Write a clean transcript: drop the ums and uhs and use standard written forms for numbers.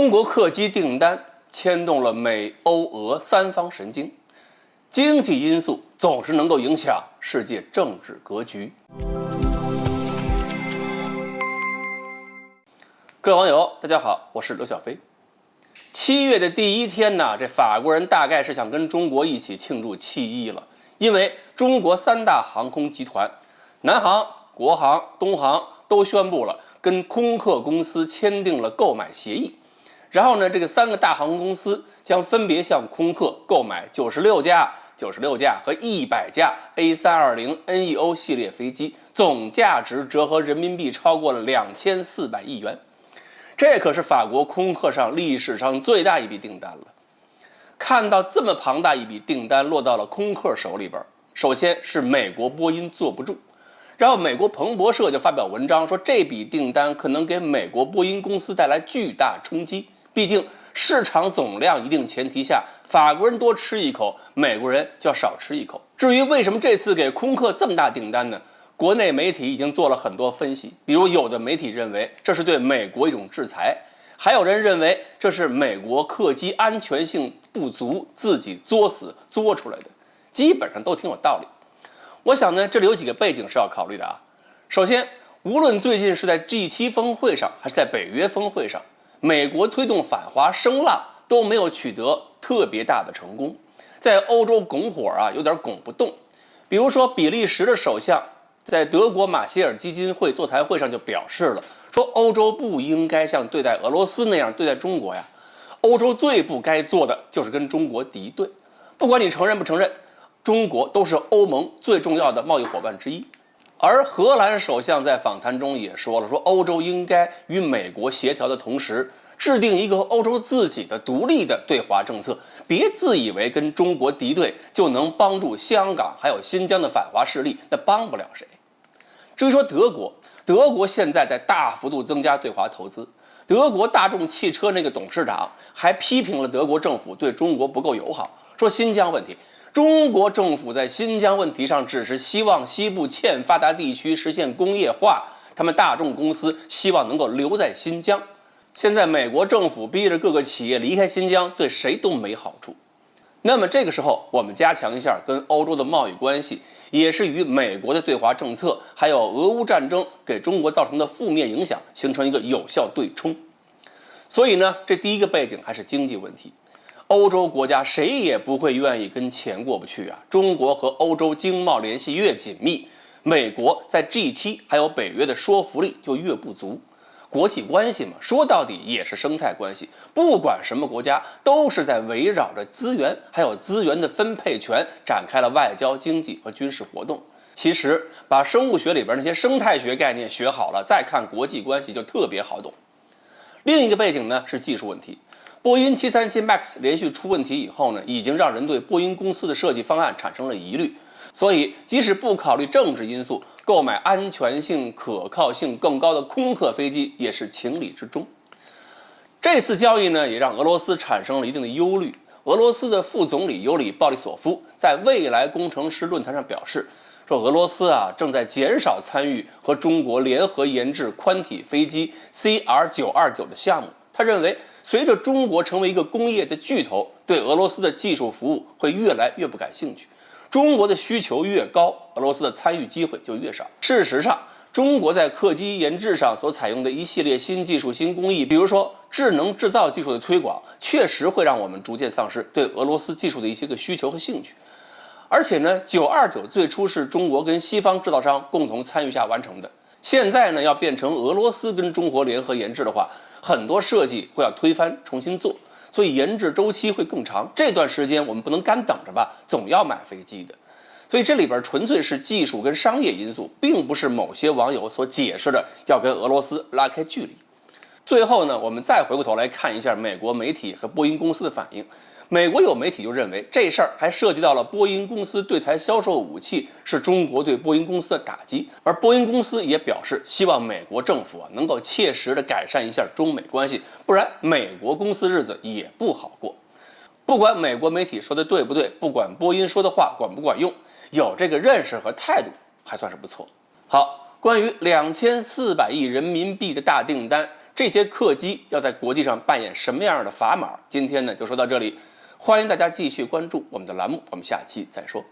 中国客机订单牵动了美、欧、俄三方神经，经济因素总是能够影响世界政治格局。各位网友，大家好，我是刘小飞。7月的第一天呢，这法国人大概是想跟中国一起庆祝7·1了，因为中国3大航空集团，南航、国航、东航都宣布了跟空客公司签订了购买协议。然后呢，这个3个大航空公司将分别向空客购买96架和100架 A320neo 系列飞机，总价值折合人民币超过了2400亿元。这可是法国空客上历史上最大一笔订单了。看到这么庞大一笔订单落到了空客手里边，首先是美国波音坐不住，然后美国彭博社就发表文章说，这笔订单可能给美国波音公司带来巨大冲击。毕竟市场总量一定前提下，法国人多吃一口，美国人就要少吃一口。至于为什么这次给空客这么大订单呢？国内媒体已经做了很多分析，比如有的媒体认为这是对美国一种制裁，还有人认为这是美国客机安全性不足自己作死作出来的，基本上都挺有道理。我想呢，这里有几个背景是要考虑的啊。首先，无论最近是在 G7 峰会上还是在北约峰会上，美国推动反华声浪都没有取得特别大的成功，在欧洲拱火啊，有点拱不动。比如说，比利时的首相在德国马歇尔基金会座谈会上就表示了，说欧洲不应该像对待俄罗斯那样对待中国呀，欧洲最不该做的就是跟中国敌对。不管你承认不承认，中国都是欧盟最重要的贸易伙伴之一。而荷兰首相在访谈中也说了，说欧洲应该与美国协调的同时，制定一个欧洲自己的独立的对华政策，别自以为跟中国敌对就能帮助香港还有新疆的反华势力，那帮不了谁。至于说德国现在在大幅度增加对华投资，德国大众汽车那个董事长还批评了德国政府对中国不够友好，说新疆问题，中国政府在新疆问题上只是希望西部欠发达地区实现工业化，他们大众公司希望能够留在新疆。现在美国政府逼着各个企业离开新疆，对谁都没好处。那么这个时候，我们加强一下跟欧洲的贸易关系，也是与美国的对华政策还有俄乌战争给中国造成的负面影响形成一个有效对冲。所以呢，这第一个背景还是经济问题。欧洲国家谁也不会愿意跟钱过不去啊！中国和欧洲经贸联系越紧密，美国在 G7 还有北约的说服力就越不足。国际关系嘛，说到底也是生态关系，不管什么国家都是在围绕着资源还有资源的分配权展开了外交、经济和军事活动。其实把生物学里边那些生态学概念学好了，再看国际关系就特别好懂。另一个背景呢是技术问题。波音737 MAX 连续出问题以后呢，已经让人对波音公司的设计方案产生了疑虑，所以即使不考虑政治因素，购买安全性、可靠性更高的空客飞机也是情理之中。这次交易呢，也让俄罗斯产生了一定的忧虑。俄罗斯的副总理尤里·鲍利索夫在未来工程师论坛上表示，说俄罗斯正在减少参与和中国联合研制宽体飞机 CR929 的项目。他认为，随着中国成为一个工业的巨头，对俄罗斯的技术服务会越来越不感兴趣。中国的需求越高，俄罗斯的参与机会就越少。事实上，中国在客机研制上所采用的一系列新技术、新工艺，比如说智能制造技术的推广，确实会让我们逐渐丧失对俄罗斯技术的一些个需求和兴趣。而且呢，929最初是中国跟西方制造商共同参与下完成的，现在呢要变成俄罗斯跟中国联合研制的话，很多设计会要推翻重新做，所以研制周期会更长。这段时间我们不能干等着吧，总要买飞机的。所以这里边纯粹是技术跟商业因素，并不是某些网友所解释的要跟俄罗斯拉开距离。最后呢，我们再回过头来看一下美国媒体和波音公司的反应。美国有媒体就认为这事儿还涉及到了波音公司对台销售武器是中国对波音公司的打击，而波音公司也表示希望美国政府能够切实的改善一下中美关系，不然美国公司日子也不好过。不管美国媒体说的对不对，不管波音说的话管不管用，有这个认识和态度还算是不错。好，关于2400亿人民币的大订单，这些客机要在国际上扮演什么样的砝码？今天呢就说到这里，欢迎大家继续关注我们的栏目，我们下期再说。